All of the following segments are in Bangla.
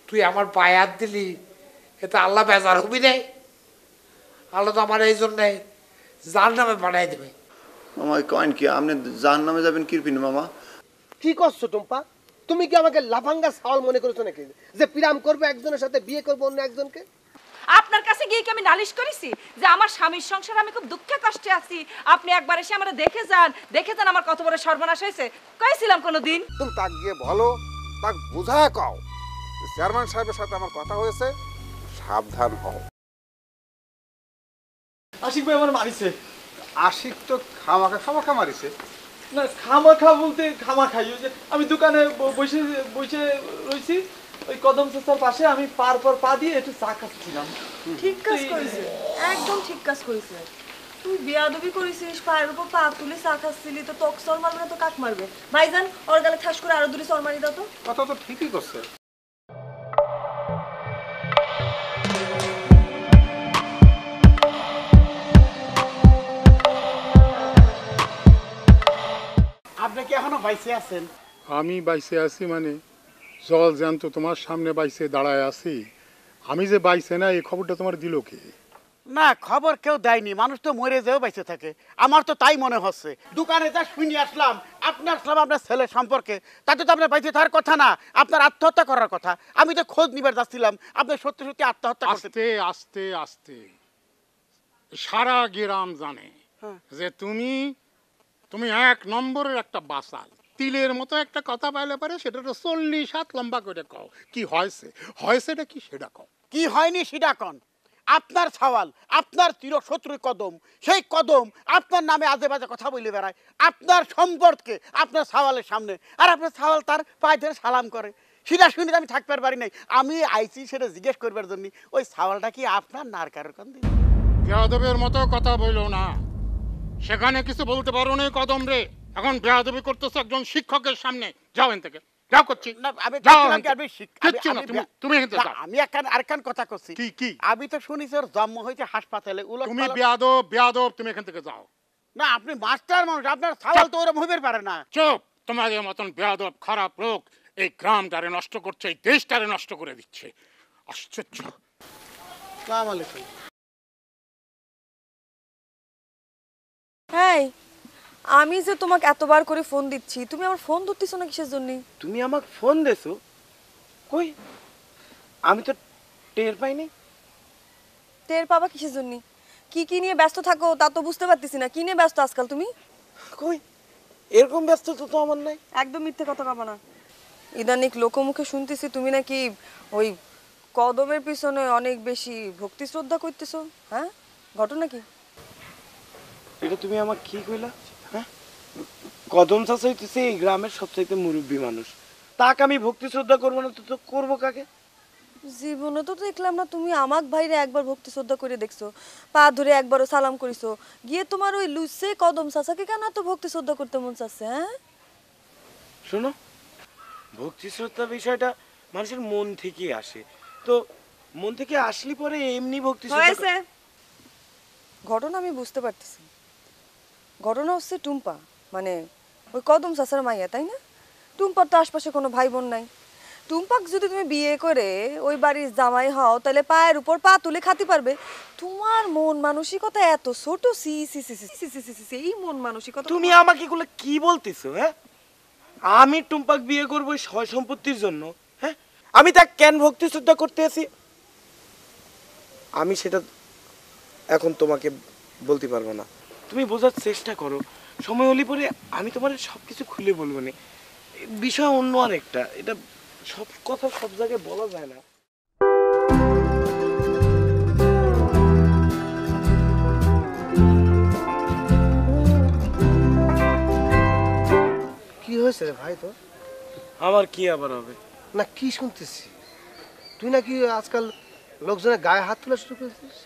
তুই আমার পায়ে হাত দিলি, এতে আল্লাহ বেজার হবি নাই? আল্লাহ তো আমার এই জন্যে জাহান্নামে পাঠাই দেবে। মামা কয়েন কি আপনি জাহান্নামে যাবেন কিরপিন মামা? কি করছো টুম্পা? তুমি কি আমাকে লাফাঙ্গা সাওয়াল মনে করছো নাকি যে পিরাম করবে একজনের সাথে বিয়ে করবো অন্য একজনকে? আপনার কাছে গিয়ে কি আমি নালিশ করেছি যে আমার স্বামীর সংসারে আমি খুব দুঃখে কষ্টে আছি, আপনি একবার এসে আমারে দেখে যান আমার কত বড় সর্বনাশ হয়েছে? কইছিলাম কোনোদিন? তুমি তাক গিয়ে বলো, তাক বুঝা কও চেয়ারম্যান সাহেবের সাথে আমার কথা হয়েছে, সাবধান হও। আশিক ভাই আমার মারিছে। আশিক তো খামাখা মারিছে। না খামাখা বলতে খামাখাই, ওই যে আমি দোকানে বসে বসে রয়েছি ওই কদম চাচার পাশে, আমি পার পা দিয়ে একটু চা খাচ্ছিলাম। ঠিক কাজ করেছে, একদম ঠিক কাজ করেছে। তুই বেয়াদবি করেছিস, পায়ের উপর পা তুলে চা খাচ্ছিলি, তো তোকে চর মারবে না তো কাক মারবে? ভাইজান ওর গালে ঠাস করে আরো দুটি চর মারি দাও তো। কথা তো ঠিকই করছে। আপনি কি এখনো বাইসে আছেন? আমি বাইসে আছি মানে জল জ্যান্ত তোমার সামনে বাইসে দাঁড়ায় আছি। আমি যে বাইসে না এই খবরটা তোমার দিল কে? না খবর কেউ দেয়নি, মানুষ তো মরে যেও বাইসে থাকে। আমার তো তাই মনে হচ্ছে। দোকানে যা শুনে আসলাম আপনার ছেলের সম্পর্কে, তাতে তো আপনার বাইসে থাকার কথা না, আপনার আত্মহত্যা করার কথা। আমি তো খোঁজ নিবার যাচ্ছিলাম, আপনি সত্যি সত্যি আত্মহত্যা করতে। আস্তে আস্তে আস্তে সারা গ্রাম জানে যে তুমি এক নম্বরের একটা বাসাল। তিলের মতো একটা কথা পাইলে পারে সেটা তো 40 হাত লম্বা করে কও। কি হয়েছেটা কি সেটা কও। কি হয়নি সেটা কন। আপনার সওয়াল, আপনার চিরশত্রু কদম, সেই কদম আপনার নামে আজে বাজে কথা বলে বেড়ায় আপনার সম্পর্কে আপনার সওয়ালের সামনে, আর আপনার সওয়াল তার পায়ে ধরে সালাম করে। সেটা শুনে আমি থাকতে পারি নাই, আমি আইছি সেটা জিজ্ঞেস করবার জন্য ওই সওয়ালটা কি আপনার নার কারোর কান দিন? বেয়াদবের মতো কথা বইলো না, সেখানে কিছু বলতে পারো না কদম রে। এখন বেয়াদবি করতেছো একজন শিক্ষকের সামনে। যাও এখান থেকে, যাও করছি। আমি আরেকখান কথা করছি। কি? আমি তো শুনিছি ওর জন্ম হয়েছে হাসপাতালে। তুমি বেয়াদব, তুমি এখান থেকে যাও। না আপনি মাস্টার মানুষ, আপনার সওয়াল তো ওরকম হইতে পারে না। চুপ! তোমাদের মতন বেয়াদব খারাপ লোক এই গ্রামটারে নষ্ট করছে, এই দেশটারে নষ্ট করে দিচ্ছে। আশ্চর্য। আসসালামু আলাইকুম। এই আমি যে তোমাকে এতবার করে ফোন দিচ্ছি, তুমি আমার ফোন ধরতেছো না কিসের জন্য? তুমি আমাকে ফোন দেছো? কই আমি তো টের পাইনি। টের পাবা কিসের জন্য? কি নিয়ে ব্যস্ত থাকো তা তো বুঝতে পারতেছি না। কি নিয়ে ব্যস্ত আজকাল তুমি? কই এরকম ব্যস্ত তো আমার নাই। একদম মিথ্যে কথা কবা না। ইদানিক লোকমুখে শুনতেছি তুমি নাকি ওই কদমের পিছনে অনেক বেশি ভক্তি শ্রদ্ধা করতেছো। হ্যাঁ, ঘটনা কি? এটা তুমি আমাকে কি কইলা? হ্যাঁ, কদম চাচা হইতেছে এই গ্রামের সবচাইতে মুরব্বী মানুষ, তাকে আমি ভক্তি শ্রদ্ধা করবো না তো করবো কাকে? জীবনে তো দেখলাম না তুমি আমাক ভাইরে একবার ভক্তি শ্রদ্ধা করে দেখছো, পা ধরে একবারও সালাম করিছো। গিয়ে তোমার ওই লুসে কদম চাচাকে কেন এত ভক্তি শ্রদ্ধা করতে মন চাচ্ছে? হ্যাঁ শোনো, ভক্তি শ্রদ্ধা বিষয়টা মানুষের মন থেকে আসে, তো মন থেকে আসলে পরে এমনি ভক্তি হয়েছে। ঘটনা আমি বুঝতে পারতেছি। ঘটনা হচ্ছে টুম্পা, মানে ওই কদম চাচার মাইয়া, তাই না? টুম্পার তো আশপাশে কোনো ভাই বোন নাই। টুম্পাক যদি তুমি বিয়ে করে ওই বাড়ির জামাই হও, তাহলে পায়ের উপর পা তুলে খাতে পারবে। তোমার মন মানসিকতা এত ছোট। সি সি সি সি সি সি সি এই মন মানসিকতা। তুমি আমাকে এগুলো কি বলতেছো? হ্যাঁ, আমি টুম্পাক বিয়ে করবো সয় সম্পত্তির জন্য? হ্যাঁ, আমি তা কেন ভক্তি শ্রদ্ধা করতে আছি আমি সেটা এখন তোমাকে বলতে পারবো না। তুমি বোঝার চেষ্টা করো, সময় হলে পরে আমি তোমার সবকিছু খুলে বলবো না। বিষয় অন্য আরেকটা, এটা সব কথা সব জায়গায় বলা যায় না। কি হয়েছে রে ভাই তোর? আমার কি আবার হবে? না কি শুনতেছি, তুই নাকি আজকাল লোকজনের গায়ে হাত তোলা শুরু করেছিস?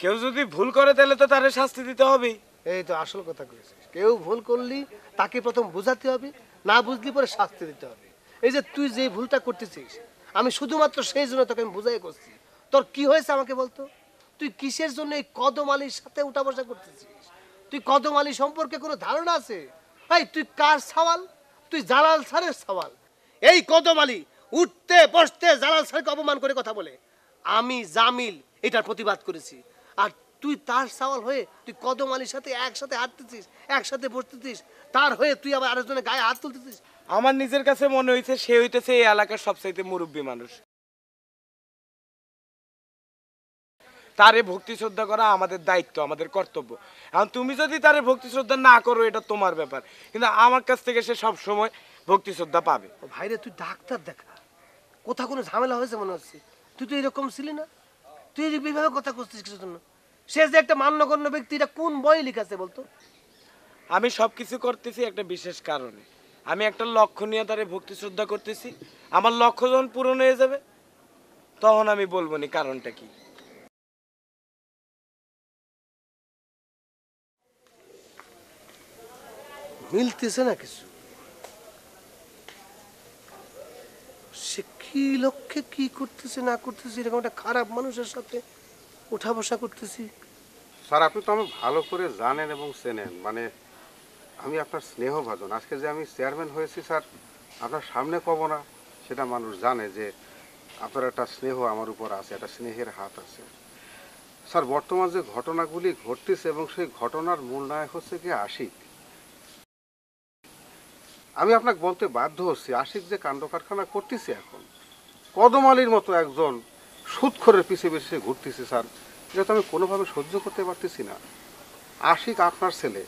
কেউ যদি ভুল করে তাহলে তো তারে শাস্তি দিতে হবে। এই তো আসল কথা করেছিস। কেউ ভুল করলি তাকে প্রথম বোঝাতে হবে, না বুঝলি পরে শাস্তি দিতে হবে। এই যে তুই যে ভুলটা করতেছিস, আমি শুধুমাত্র সেই জন্য তোকে আমি বুঝাই করছি। তোর কি হয়েছে আমাকে বলতো? তুই কিসের জন্য এই কদম আলীর সাথে উঠা বসা করতেছিস? তুই কদম আলী সম্পর্কে কোনো ধারণা আছে? ভাই তুই কার সওয়াল? তুই জালাল স্যারের সওয়াল। এই কদম আলী উঠতে বসতে জালাল স্যারকে অপমান করে কথা বলে। আমি জামিল এটার প্রতিবাদ করেছি, আর তুই তার সওয়াল হয়ে তুই কদম আলীর সাথে একসাথে হাঁটতেছিস, একসাথে বসতেছিস, তার হয়ে তুই আবার আরেকজনের গায়ে হাত তুলতেছিস। আমার নিজের কাছে মনে হইছে সে হইতেছে এই এলাকার সবচাইতে মুরব্বী মানুষ, তারে ভক্তি শ্রদ্ধা করা আমাদের দায়িত্ব, আমাদের কর্তব্য। এখন তুমি যদি তারে ভক্তি শ্রদ্ধা না করো এটা তোমার ব্যাপার, কিন্তু আমার কাছ থেকে সে সব সময় ভক্তি শ্রদ্ধা পাবে। ও ভাইরে, তুই ডাক্তার দেখা, কোথাও কোনো ঝামেলা হয়েছে মনে হচ্ছে? তুই তো এরকম ছিলি না, তুই এইভাবে কথা করছিস কিছুর জন্য? সে যে একটা মান্যগণ্য ব্যক্তি, এটা কোন বই লিখাছে বলতো? আমি সবকিছু করতেছি একটা বিশেষ কারণে, আমি একটা লক্ষ্য নিয়ে তারে ভক্তি শ্রদ্ধা করতেছি। আমার লক্ষ্য যখন পূরণ হয়ে যাবে তখন আমি বলবো নি কারণটা কি। মিলতেছে না কিছু। সে কি লক্ষ্যে কি করতেছে না করতেছে, এরকম একটা খারাপ মানুষের সাথে উঠা বসা করতেছি। স্যার আপনি তো আমাকে ভালো করে জানেন এবং চেনেন, মানে আমি আপনার স্নেহভাজন। আজকে যে আমি চেয়ারম্যান হয়েছি স্যার, আপনার সামনে কব না, সেটা মানুষ জানে যে আপনার একটা স্নেহ আমার উপর আছে, একটা স্নেহের হাত আছে। স্যার বর্তমান যে ঘটনাগুলি ঘটতেছে এবং সেই ঘটনার মূল নায়ক হচ্ছে কি আশিক। আমি আপনাকে বলতে বাধ্য হচ্ছি, আশিক যে কাণ্ড কারখানা করতেছে এখন, কদম আলীর মতো একজন সুদখোরের পিছিয়ে পিছিয়ে ঘুরতেছে স্যার, এটা তো আমি কোনোভাবে সহ্য করতে পারতেছি না। আশিক আপনার ছেলে,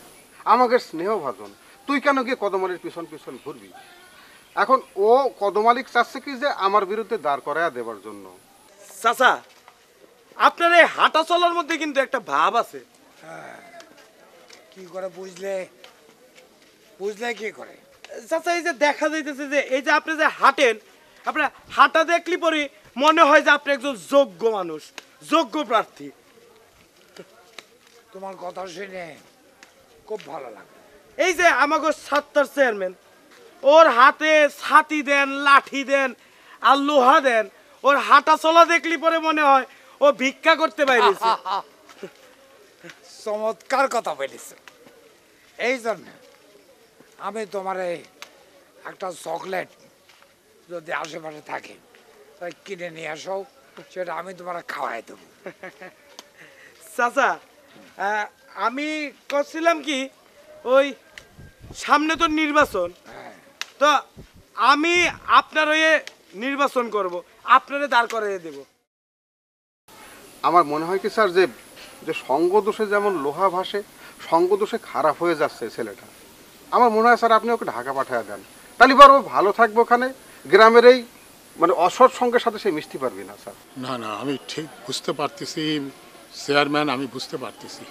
আমাকে স্নেহভাজন, তুই কেন গিয়ে কদম আলীর পিছন পিছন ঘুরবি? এখন ও কদম আলী চাচ্ছে কি যে আমার বিরুদ্ধে দাঁড় করাইয়া দেবার জন্য। চাচা, আপনার এই হাঁটা চলার মধ্যে কিন্তু একটা ভাব আছে। কি করে বুঝলে? বুঝলে কি করে? চাচা, এই যে দেখা যাইতেছে যে এই যে আপনি যে হাঁটেন, আপনার হাঁটা দেখলি পরে মনে হয় যে আপনি একজন যোগ্য মানুষ, যোগ্য প্রার্থী। তোমার কথা শুনে খুব ভালো লাগে। এই যে আমাকে সাত্তার চেয়ারম্যান, ওর হাতে ছাতি দেন, লাঠি দেন আর লোহা দেন, ওর হাঁটা চলা দেখলি পরে মনে হয় ও ভিক্ষা করতে পারিছে। চমৎকার কথা বলেছ। এই জন্য আমি তোমার একটা চকলেট যদি আশেপাশে থাকে তাই কিনে নিয়ে আসো, সেটা আমি তোমার খাওয়াই দেবো। চাচা, আমি করছিলাম কি, ওই সামনে তো নির্বাচন, তো আমি আপনার হয়ে নির্বাচন করব, আপনারে দাঁড় করিয়ে দেব। আমার মনে হয় কি স্যার যে যে সঙ্গদোষে যেমন লোহা ভাসে, সঙ্গদোষে খারাপ হয়ে যাচ্ছে ছেলেটা। আমার মনে হয় স্যার আপনি ওকে ঢাকা পাঠিয়ে দেন, তাহলে বড় ভালো থাকবে ওখানে, গ্রামের এই মানে অসৎ সঙ্গের সাথে সে মিশতে পারবি না স্যার। না না, আমি ঠিক বুঝতে পারতেছি চেয়ারম্যান, আমি বুঝতে পারতেছি।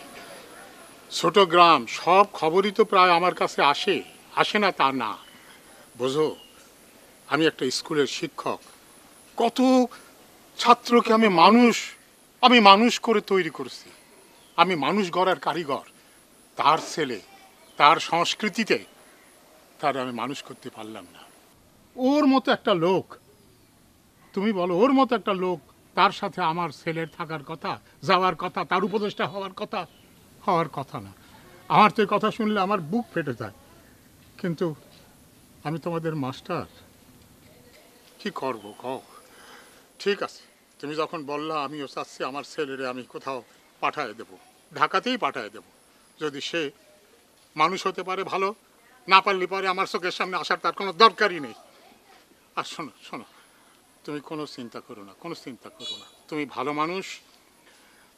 ছোট গ্রাম, সব খবরই তো প্রায় আমার কাছে আসে, আসে না তা না। বোঝো, আমি একটা স্কুলের শিক্ষক, কত ছাত্রকে আমি মানুষ করে তৈরি করছি। আমি মানুষ গড়ার কারিগর। তার ছেলে, তার সংস্কৃতিতে তার আমি মানুষ করতে পারলাম না। ওর মতো একটা লোক, তুমি বলো, ওর মতো একটা লোক, তার সাথে আমার ছেলের থাকার কথা, যাওয়ার কথা, তার উপদেষ্টা হওয়ার কথা না। আমার তো এই কথা শুনলে আমার বুক ফেটে যায়। কিন্তু আমি তোমাদের মাস্টার, কি করব কও? ঠিক আছে, তুমি যখন বললা, আমিও চাচ্ছি আমার ছেলেরে আমি কোথাও পাঠায় দেব, ঢাকাতেই পাঠায় দেব। যদি সে মানুষ হতে পারে ভালো, না পারলে পরে আমার চোখের সামনে আসার তার কোনো দরকারই নেই। আর শোনো শোনো, তুমি কোনো চিন্তা করো না, তুমি ভালো মানুষ।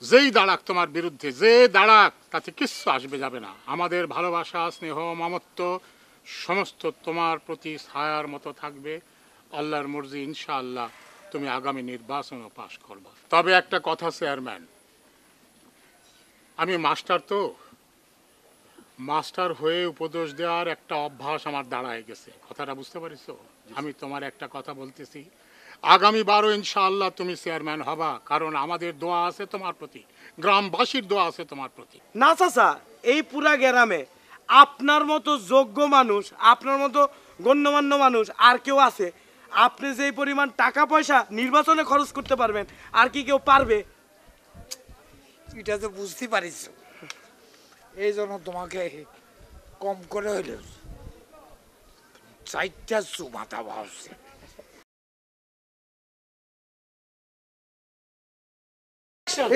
যেই দাঁড়াক তোমার বিরুদ্ধে, যে দাঁড়াক, তাতে কিচ্ছু আসবে যাবে না। আমাদের ভালোবাসা, স্নেহ, মমত্ব সমস্ত তোমার প্রতি ছায়ার মতো থাকবে। আল্লাহর মর্জি, ইনশাআল্লাহ তুমি আগামী নির্বাচনও পাশ করবা। তবে একটা কথা চেয়ারম্যান, আমি মাস্টার হয়ে উপদেশ দেওয়ার একটা অভ্যাস আমার দাঁড়ায় গেছে। কথাটা বুঝতে পারিস? আমি তোমার একটা কথা বলতেছি, আগামী 12 ইনশাআল্লাহ তুমি চেয়ারম্যান হবা, কারণ আমাদের দোয়া আছে তোমার প্রতি, গ্রামবাসীর দোয়া আছে তোমার প্রতি। না চাচা, এই পুরা গ্রামে আপনার মতো যোগ্য মানুষ, আপনার মতো গণ্যমান্য মানুষ আর কেউ আছে? আপনি যেই পরিমাণ টাকা পয়সা নির্বাচনে খরচ করতে পারবেন, আর কি কেউ পারবে? এটা তো বুঝতে পারিস, এই জন্য তোমাকে কম করে হইল 4টা চুমাতা ভাবছে।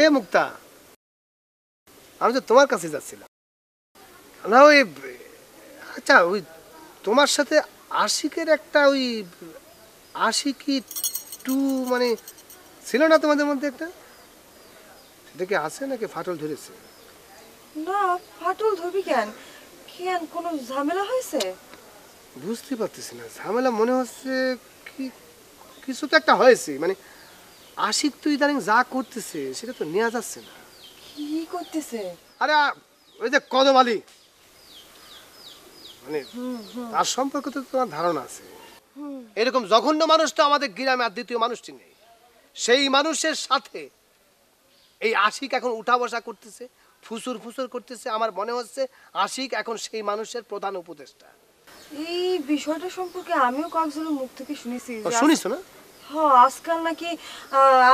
এ মুক্তা, আমি তো তোমার কাছে যাচ্ছিলাম না। ওই আচ্ছা, ওই তোমার সাথে আশিকের একটা ওই আশিকি টু মানে ছিল না তোমাদের মধ্যে একটা? দেখে আছে নাকি ফাটল ধরেছে? না, ফাটল ধরবি কেন? কেন কোনো ঝামেলা হয়েছে? বুঝতে পারতেছি না, ঝামেলা মনে হচ্ছে কি কিছু তো একটা হয়েছে। মানে আশিক তো ইদানিং যা করতেছে সেটা তো নেওয়া যাচ্ছে না। কি করতেছে? আরে ওই যে কদম আলী, মানে তার সম্পর্কে তো তোমার ধারণা আছে। এরকম জঘন্য মানুষ তো আমাদের গ্রামে আর দ্বিতীয় মানুষটি নেই। সেই মানুষের সাথে এই আশিক এখন উঠা বসা করতেছে, ফুসুর ফুসুর করতেছে। আমার মনে হচ্ছে আশিক এখন সেই মানুষের প্রধান উপদেষ্টা। এই বিষয়টা সম্পর্কে আমিও কয়েকজনের মুখ থেকে শুনেছি। শুনিস না? হ্যাঁ, আজকাল নাকি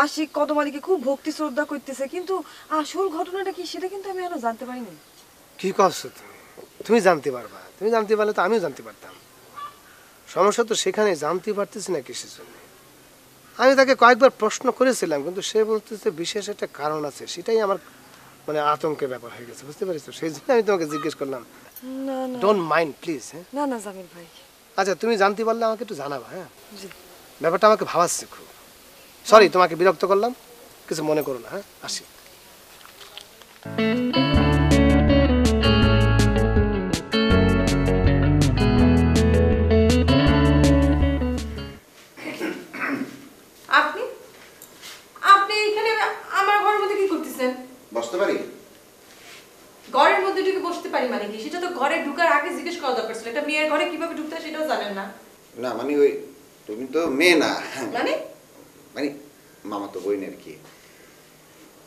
আশিক কদম আলীকে খুব ভক্তি শ্রদ্ধা করতেছে, কিন্তু আসল ঘটনাটা কি সেটা কিন্তু আমি এখনো জানতে পারিনি। কি করছো তুমি? তুমি জানতে পারবা, তুমি জানতে পারলে তো আমিও জানতে পারতাম। সমস্যা তো সেখানে, জানতে পারতেছি না কিসের জন্য। আমি তাকে কয়েকবার প্রশ্ন করেছিলাম, কিন্তু সে বলতেছে বিশেষ একটা কারণ আছে। সেটাই আমার মানে আতঙ্কের ব্যাপার হয়ে গেছে, বুঝতে পারিস? সেই জন্য আমি তোমাকে জিজ্ঞেস করলাম। না না, ডোন্ট মাইন্ড প্লিজ। হ্যাঁ, না না জামিল ভাই। আচ্ছা, তুমি জানতে পারলে আমাকে একটু জানাবা। হ্যাঁ, জি। ব্যাপারটা আমাকে ভাবাচ্ছে খুব। সরি, তোমাকে বিরক্ত করলাম, কিছু মনে করো না। হ্যাঁ, আসি। আপনি আপনি এখানে আমার ঘরের মধ্যে কি করতেছেন? বসতে পারি? ঘরের মধ্যে ঢুকে বসতে পারি মানে কি? সেটা তো ঘরে ঢুকার আগে জিজ্ঞেস করা দরকার ছিল। একটা মেয়ের ঘরে কিভাবে ঢুকতে হয় সেটাও জানেন না। না মানে ওই তুমি তো মেয়ে না, মানে মানে মামা তো বই আর কি।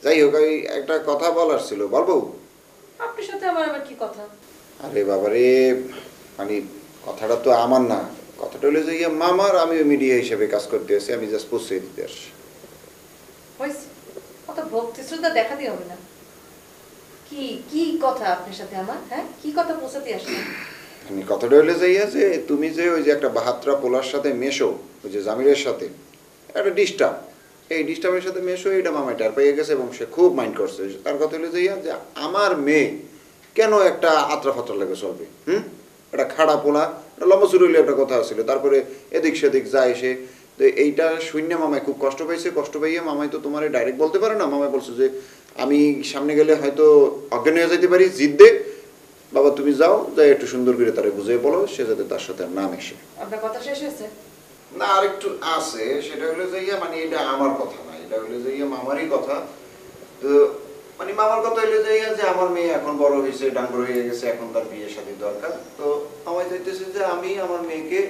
যাই হোক, ওই একটা কথা বলার ছিল, বলবো? আপনার সাথে আমার আবার কি কথা? আরে বাবারে, মানে কথাটা তো আমার না, কথাটা হলো যে মামার। আমি মিডিয়া হিসেবে কাজ করতে আসি, আমি জাস্ট পৌঁছে দিতে আসছি। হয়েছে, কত ভক্তি শ্রদ্ধা দেখাতে হবে না। কি কি কথা আপনার সাথে আমার? হ্যাঁ, কি কথা পৌঁছাতে আসছেন? মানে কথাটা হলো যে তুমি যে ওই যে একটা বাহাত্রা পোলার সাথে মেশো, ওই যে জামিরের সাথে একটা ডিস্টার্ব, এই ডিস্টার্বের সাথে মেশো, এটা মামাই টার পেয়ে গেছে এবং সে খুব মাইন্ড করছে। তার কথা হলো যে আমার মেয়ে কেন একটা আত্রা ফাত্রা লেগে চলবে? একটা খাড়া পোলা, একটা লম্বা চুরুলি একটা কথা ছিল। তারপরে এদিক সেদিক যায় সে। তো এইটা শূন্য মামাই খুব কষ্ট পাইছে। কষ্ট পাইয়ে মামাই তো তোমার ডাইরেক্ট বলতে পারে না। মামাই বলছে যে আমি সামনে গেলে হয়তো অজ্ঞান হয়ে যেতে পারি, জিদ দে বাবা, তুমি যাও, যাই একটু সুন্দর করে তারে বুঝিয়ে বলো, সে যাতে তার সাথে না মেশে। আপনার কথা শেষ হয়েছে? না, আর একটু আছে। সেটা হলো যে মানে এটা আমার কথা না, এটা হলো যে মামারই কথা। তো মানে মামার কথা হলো যে আমার মেয়ে এখন বড় হয়েছে, ডাঙ্গর হয়ে গেছে, এখন তার বিয়ে শাদী দরকার। তো আমায় চাইতেছে যে আমি আমার মেয়েকে,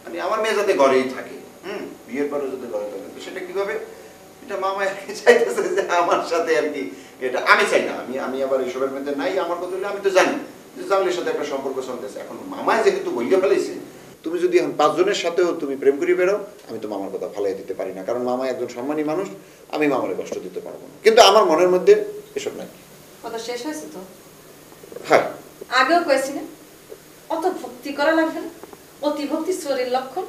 মানে আমার মেয়ে যাতে ঘরেই থাকে, বিয়ের পরে যাতে ঘরে থাকে। তো সেটা কিভাবে? এটা মামা আর কি চাইতেছে যে আমার সাথে আর কি। এটা আমি চাই না, আমি আবার এইসবের মধ্যে নাই। আমার কথা হলো আমি তো জানি যে জামিলের সাথে একটা সম্পর্ক চলতেছে। এখন মামায় যেহেতু বইয়া ফেলেছে, তুমি যদি এখন 5 জনের সাথেও তুমি প্রেম করে বেরো, আমি তো মামার কথা ফালাই দিতে পারি না, কারণ মামা একজন সম্মানী মানুষ। আমি মামারে কষ্ট দিতে পারবো না, কিন্তু আমার মনের মধ্যে এসব নাই। কথা শেষ হয়েছে তো? হ্যাঁ, আগেও কয়েছি না অত ভক্তি করা লাগবে না। অতি ভক্তি চোরের লক্ষণ।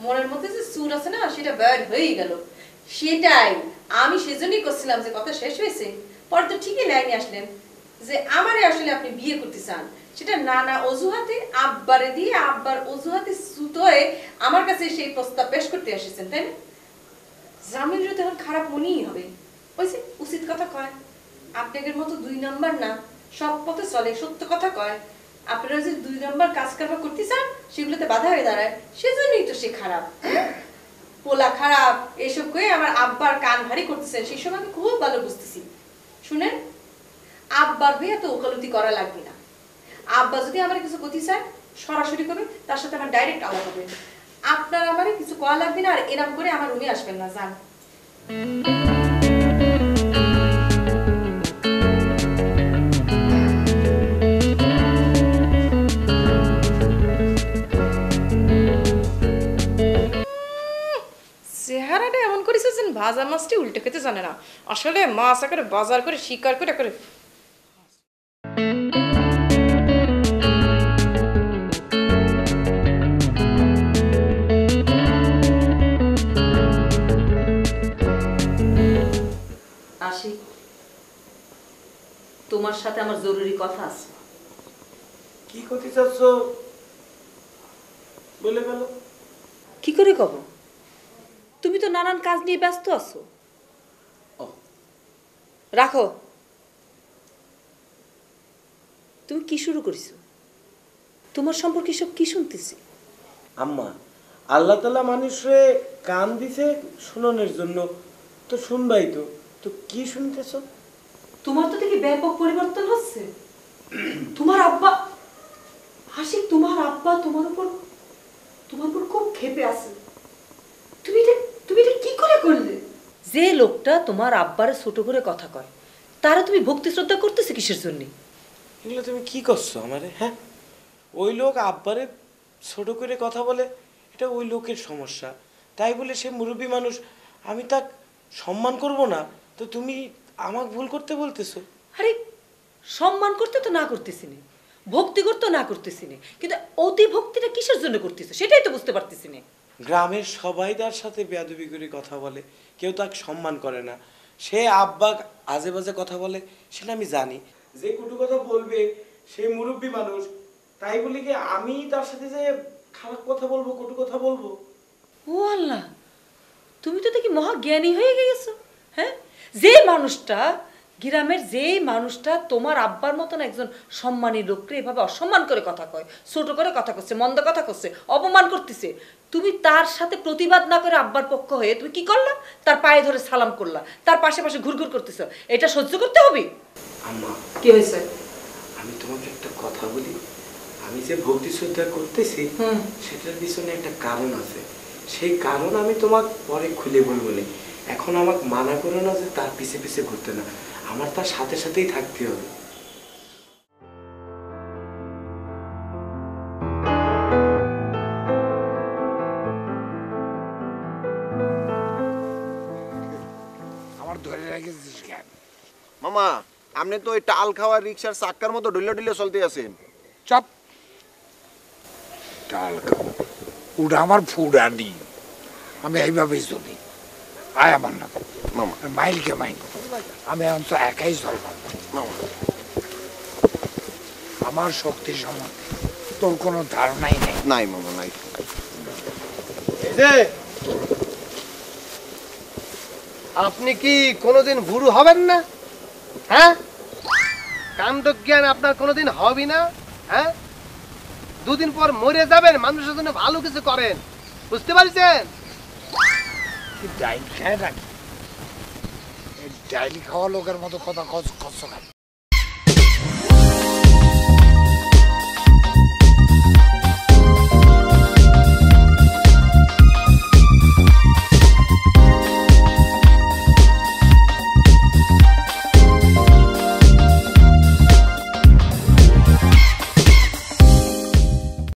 মনের মধ্যে যে চুর আছে না, সেটা বের হয়েই গেল। সেটাই আমি সেজন্যই করছিলাম যে কথা শেষ হয়েছে। পরে তো ঠিকই লাইনে আসলেন যে আমারে আসলে আপনি বিয়ে করতে চান। সেটা নানা অজুহাতে আব্বারে দিয়ে, আব্বার অজুহাতে সুতোয় আমার কাছে সেই প্রস্তাব পেশ করতে এসেছেন, তাই না? জামিল তখন খারাপ মনেই হবে। ওই যে উচিত কথা কয়, আপনাদের মতো 2 নাম্বার না, সব পথে চলে, সত্য কথা কয়। আপনারা যে 2 নাম্বার কাজ কারবার করতে চান, সেগুলোতে বাধা হয়ে দাঁড়ায়, সেজন্যই তো সে খারাপ। পোলা খারাপ এসব কয়ে আমার আব্বার কান ভারী করতেছেন, সেসব আমি খুব ভালো বুঝতেছি। শুনেন, আব্বার হয়ে এত ওকালতি করা লাগবে না। আব্বা যদি আমার কিছু করতে চায়, সরাসরি করবে, তার সাথে আমার ডাইরেক্ট আলাপ হবে। আপনার আমারে কিছু করা লাগবে না, আর এরম করে আমার রুমে আসবেন না, যান। চেহারাটা এমন করেছে যেন ভাজা মাছটি উল্টে খেতে জানে না। আসলে মাছ আকারে বাজার করে শিকার করে করে। আসি আমার জরুরি কথা আছে। কি করতে চাচ্ছ বলে ফেলো। কি করে কব? তুমি তো নানান কাজ নিয়ে ব্যস্ত আছো। রাখো। তুমি কি শুরু করেছো? তোমার সম্পর্কে সব কি শুনতেছি? আম্মা, আল্লাহ তাআলা মানুষে কান দিছে শুনানোর জন্য, তো শুনবাই তো। তো কি শুনতেছো? তোমার তো দেখি ব্যাপক পরিবর্তন হচ্ছে। তোমার আব্বা আশিক, তোমার আব্বা তোমার উপর খুব ক্ষেপে আছে। তুমি এটা কি করে করলে? যে লোকটা তোমার আব্বারে ছোট করে কথা কয়, তারা তুমি ভক্তি শ্রদ্ধা করতেছে কিসের জন্য? এগুলো তুমি কি করছো আমারে? হ্যাঁ, ওই লোক আব্বারে ছোট করে কথা বলে, এটা ওই লোকের সমস্যা। তাই বলে সে মুরব্বী মানুষ, আমি তাক সম্মান করব না? তো তুমি আমাকে ভুল করতে বলতেছো? আরে সম্মান করতে তো না করতেছি না, ভক্তি করতে না করতেছি না, কিন্তু অতি ভক্তিটা কিসের জন্য করতেছো সেটাই তো বুঝতে পারতেছি না। গ্রামের সবাই তার সাথে বেয়াদবি করে কথা বলে, কেউ তাকে সম্মান করে না। সে আব্বা আজে বাজে কথা বলে, সেটা আমি জানি। যে কুটু কথা বলবে সে মুরব্বী মানুষ, তাই বলি কি আমি তার সাথে যে খারাপ কথা বলবো, কটু কথা বলবো? ও আল্লাহ, তুমি তো দেখি মহা জ্ঞানী হয়ে গেছো। হ্যাঁ, যে মানুষটা গ্রামের তোমার আব্বার মতন একজন সম্মানী লোককে এভাবে অসম্মান করে কথা কয়, ছোট করে কথা করছে, মন্দ কথা করছে, অপমান করতেছে, তুমি তার সাথে প্রতিবাদ না করে আব্বার পক্ষ হয়ে তুমি কি করলা? তার পায়ে ধরে সালাম করলা, তার পাশে পাশে ঘুরঘুর করতেছো। এটা সহ্য করতে হবে? আম্মা, কি হয়েছে? আমি তোমাকে একটা কথা বলি। আমি যে ভক্তি শ্রদ্ধা করতেছি সেটার পিছনে একটা কারণ আছে। সেই কারণ আমি তোমাকে পরে খুলে বলবো না। এখন আমাকে মানা করো না যে তার পিছে পিছে ঘুরতে না, আমার তার সাথে সাথেই থাকতে হবে। আমার ধরে রেখেছিস কেন? মামা, আপনি তো ওই টাল খাওয়া রিক্সার চাক্কার মতো ডুলে ডুলে চলতে আছেন। চপ। ডাল খাও, ওটা আমার ফুডানি, আমি এইভাবেই চলি। আয় আমার না মামা, মাইলকে মাইল, আমি এখন তো একাই চলব। মামা, আমার শক্তি সম্বন্ধে তোর কোনো ধারণাই নেই। নাই মামা, নাই। এই যে আপনি কি কোনোদিন বুড়ো হবেন না? হ্যাঁ, কাণ্ডজ্ঞান আপনার কোনোদিন হবে না? হ্যাঁ, দুদিন পর মরে যাবেন, মানুষের জন্য ভালো কিছু করেন, বুঝতে পারছেন? ডাইল খায় নাকি? ডাইল খাওয়া লোকের মতো কথা কস কস খায়।